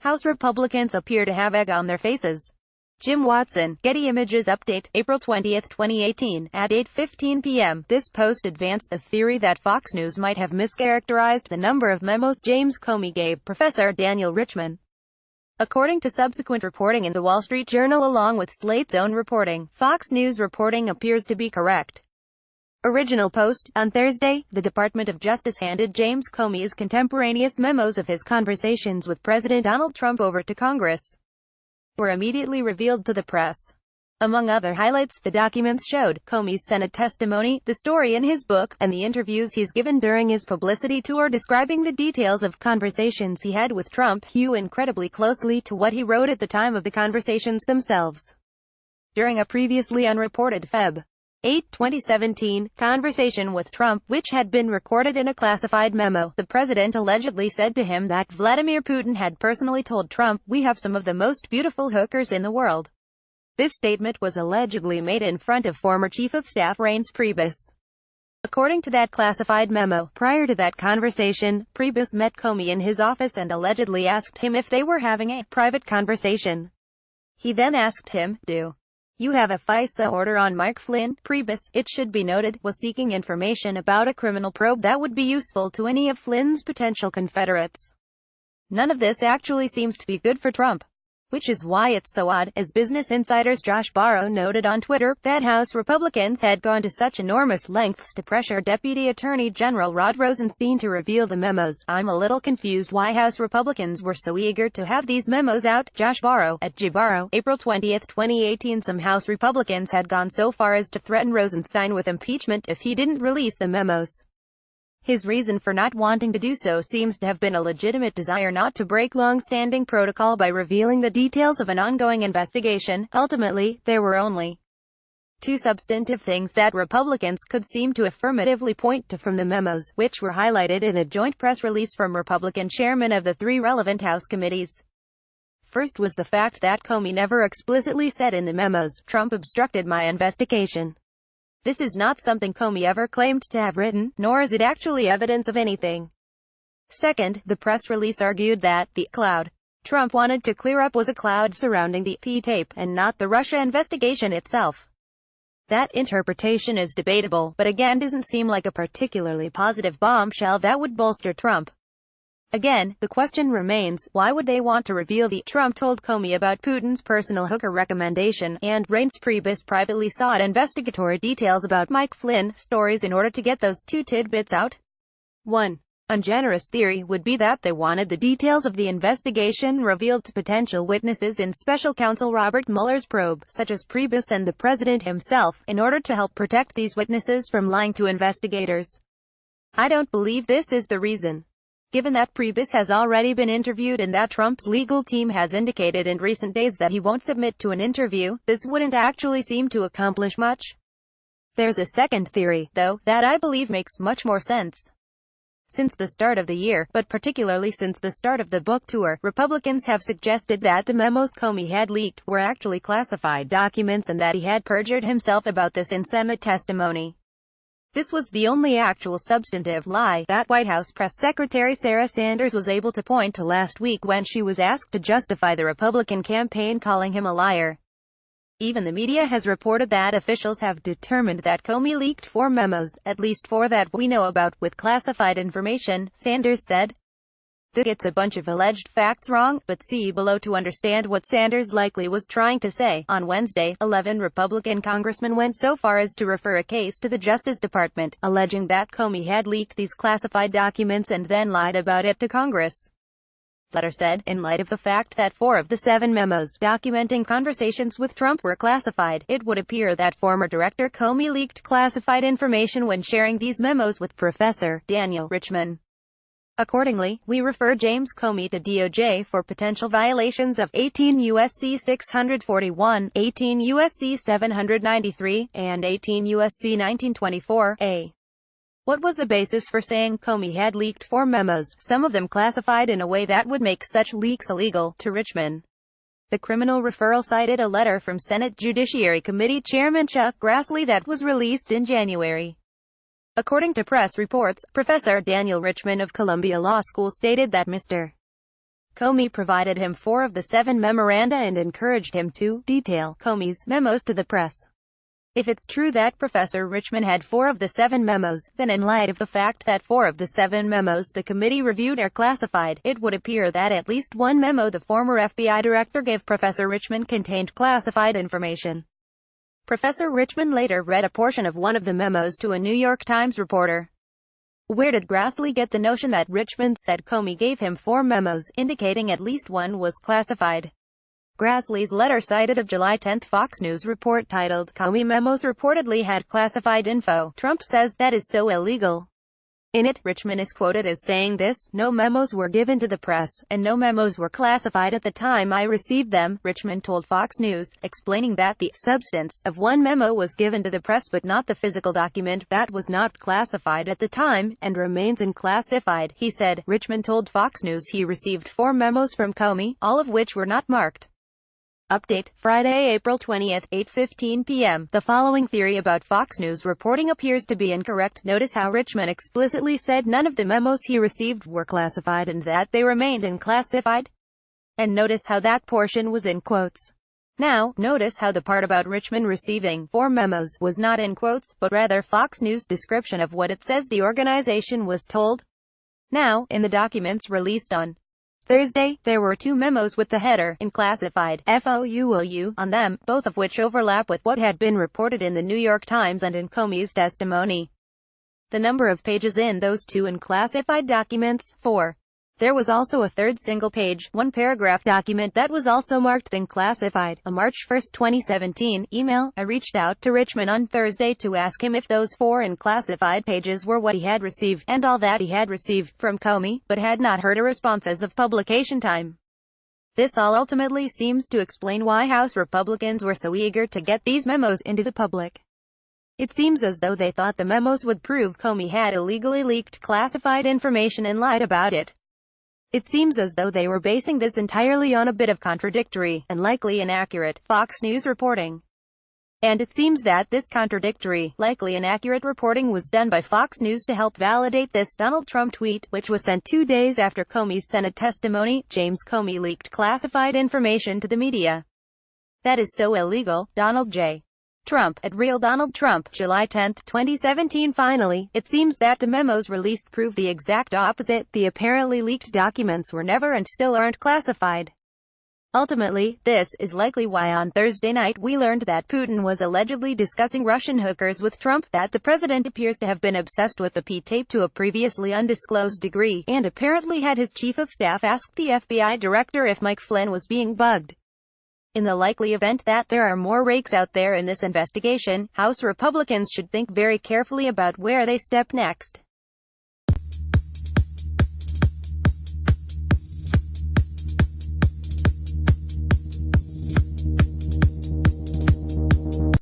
House Republicans appear to have egg on their faces. Jim Watson, Getty Images update, April 20, 2018, at 8:15 p.m. This post advanced the theory that Fox News might have mischaracterized the number of memos James Comey gave Professor Daniel Richman. According to subsequent reporting in The Wall Street Journal along with Slate's own reporting, Fox News reporting appears to be correct. Original post, on Thursday, the Department of Justice handed James Comey's contemporaneous memos of his conversations with President Donald Trump over to Congress. Were immediately revealed to the press. Among other highlights, the documents showed Comey's Senate testimony, the story in his book, and the interviews he's given during his publicity tour describing the details of conversations he had with Trump hew incredibly closely to what he wrote at the time of the conversations themselves. During a previously unreported Feb. 8, 2017, conversation with Trump, which had been recorded in a classified memo, the president allegedly said to him that Vladimir Putin had personally told Trump, "We have some of the most beautiful hookers in the world." This statement was allegedly made in front of former Chief of Staff Reince Priebus. According to that classified memo, prior to that conversation, Priebus met Comey in his office and allegedly asked him if they were having a private conversation. He then asked him, "Do you have a FISA order on Mike Flynn?" Priebus, it should be noted, was seeking information about a criminal probe that would be useful to any of Flynn's potential Confederates. None of this actually seems to be good for Trump. Which is why it's so odd, as Business Insider's Josh Barro noted on Twitter, that House Republicans had gone to such enormous lengths to pressure Deputy Attorney General Rod Rosenstein to reveal the memos. "I'm a little confused why House Republicans were so eager to have these memos out." Josh Barro, at Barro, April 20, 2018. Some House Republicans had gone so far as to threaten Rosenstein with impeachment if he didn't release the memos. His reason for not wanting to do so seems to have been a legitimate desire not to break long-standing protocol by revealing the details of an ongoing investigation. Ultimately, there were only two substantive things that Republicans could seem to affirmatively point to from the memos, which were highlighted in a joint press release from Republican chairmen of the three relevant House committees. First was the fact that Comey never explicitly said in the memos, "Trump obstructed my investigation." This is not something Comey ever claimed to have written, nor is it actually evidence of anything. Second, the press release argued that the cloud Trump wanted to clear up was a cloud surrounding the P-tape, and not the Russia investigation itself. That interpretation is debatable, but again doesn't seem like a particularly positive bombshell that would bolster Trump. Again, the question remains, why would they want to reveal the "Trump told Comey about Putin's personal hooker recommendation," and Reince Priebus privately sought investigatory details about Mike Flynn stories in order to get those two tidbits out? One ungenerous theory would be that they wanted the details of the investigation revealed to potential witnesses in Special Counsel Robert Mueller's probe, such as Priebus and the president himself, in order to help protect these witnesses from lying to investigators. I don't believe this is the reason. Given that Priebus has already been interviewed and that Trump's legal team has indicated in recent days that he won't submit to an interview, this wouldn't actually seem to accomplish much. There's a second theory, though, that I believe makes much more sense. Since the start of the year, but particularly since the start of the book tour, Republicans have suggested that the memos Comey had leaked were actually classified documents and that he had perjured himself about this in Senate testimony. This was the only actual substantive lie that White House Press Secretary Sarah Sanders was able to point to last week when she was asked to justify the Republican campaign calling him a liar. Even the media has reported that officials have determined that Comey leaked 4 memos, at least 4 that we know about, with classified information, Sanders said. This gets a bunch of alleged facts wrong, but see below to understand what Sanders likely was trying to say. On Wednesday, 11 Republican congressmen went so far as to refer a case to the Justice Department, alleging that Comey had leaked these classified documents and then lied about it to Congress. The letter said, in light of the fact that 4 of the 7 memos documenting conversations with Trump were classified, it would appear that former Director Comey leaked classified information when sharing these memos with Professor Daniel Richman. Accordingly, we refer James Comey to DOJ for potential violations of 18 U.S.C. 641, 18 U.S.C. 793, and 18 U.S.C. 1924, What was the basis for saying Comey had leaked 4 memos, some of them classified in a way that would make such leaks illegal, to Richman? The criminal referral cited a letter from Senate Judiciary Committee Chairman Chuck Grassley that was released in January. According to press reports, Professor Daniel Richman of Columbia Law School stated that Mr. Comey provided him 4 of the 7 memoranda and encouraged him to detail Comey's memos to the press. If it's true that Professor Richman had 4 of the 7 memos, then in light of the fact that 4 of the 7 memos the committee reviewed are classified, it would appear that at least one memo the former FBI director gave Professor Richman contained classified information. Professor Richman later read a portion of one of the memos to a New York Times reporter. Where did Grassley get the notion that Richman said Comey gave him 4 memos, indicating at least one was classified? Grassley's letter cited a July 10 Fox News report titled, "Comey Memos reportedly had classified info. Trump says that is so illegal." In it, Richman is quoted as saying this: "No memos were given to the press, and no memos were classified at the time I received them," Richman told Fox News, explaining that the substance of one memo was given to the press but not the physical document. That was not classified at the time, and remains unclassified, he said. Richman told Fox News he received 4 memos from Comey, all of which were not marked. Update, Friday, April 20, 8:15 p.m. The following theory about Fox News reporting appears to be incorrect. Notice how Richman explicitly said none of the memos he received were classified and that they remained unclassified. And notice how that portion was in quotes. Now, notice how the part about Richman receiving 4 memos was not in quotes, but rather Fox News' description of what it says the organization was told. Now, in the documents released on Thursday, there were 2 memos with the header, "Unclassified," FOUOU, on them, both of which overlap with what had been reported in the New York Times and in Comey's testimony. The number of pages in those 2 unclassified documents, 4. There was also a third single-page, 1-paragraph document that was also marked unclassified. A March 1, 2017, email. I reached out to Richman on Thursday to ask him if those 4 unclassified pages were what he had received, and all that he had received, from Comey, but had not heard a response as of publication time. This all ultimately seems to explain why House Republicans were so eager to get these memos into the public. It seems as though they thought the memos would prove Comey had illegally leaked classified information and lied about it. It seems as though they were basing this entirely on a bit of contradictory, and likely inaccurate, Fox News reporting. And it seems that this contradictory, likely inaccurate reporting was done by Fox News to help validate this Donald Trump tweet, which was sent 2 days after Comey's Senate testimony. James Comey leaked classified information to the media. That is so illegal. Donald J. Trump, at Real Donald Trump, July 10, 2017. Finally, it seems that the memos released prove the exact opposite. The apparently leaked documents were never and still aren't classified. Ultimately, this is likely why on Thursday night we learned that Putin was allegedly discussing Russian hookers with Trump, that the president appears to have been obsessed with the P-tape to a previously undisclosed degree, and apparently had his chief of staff ask the FBI director if Mike Flynn was being bugged. In the likely event that there are more rakes out there in this investigation, House Republicans should think very carefully about where they step next.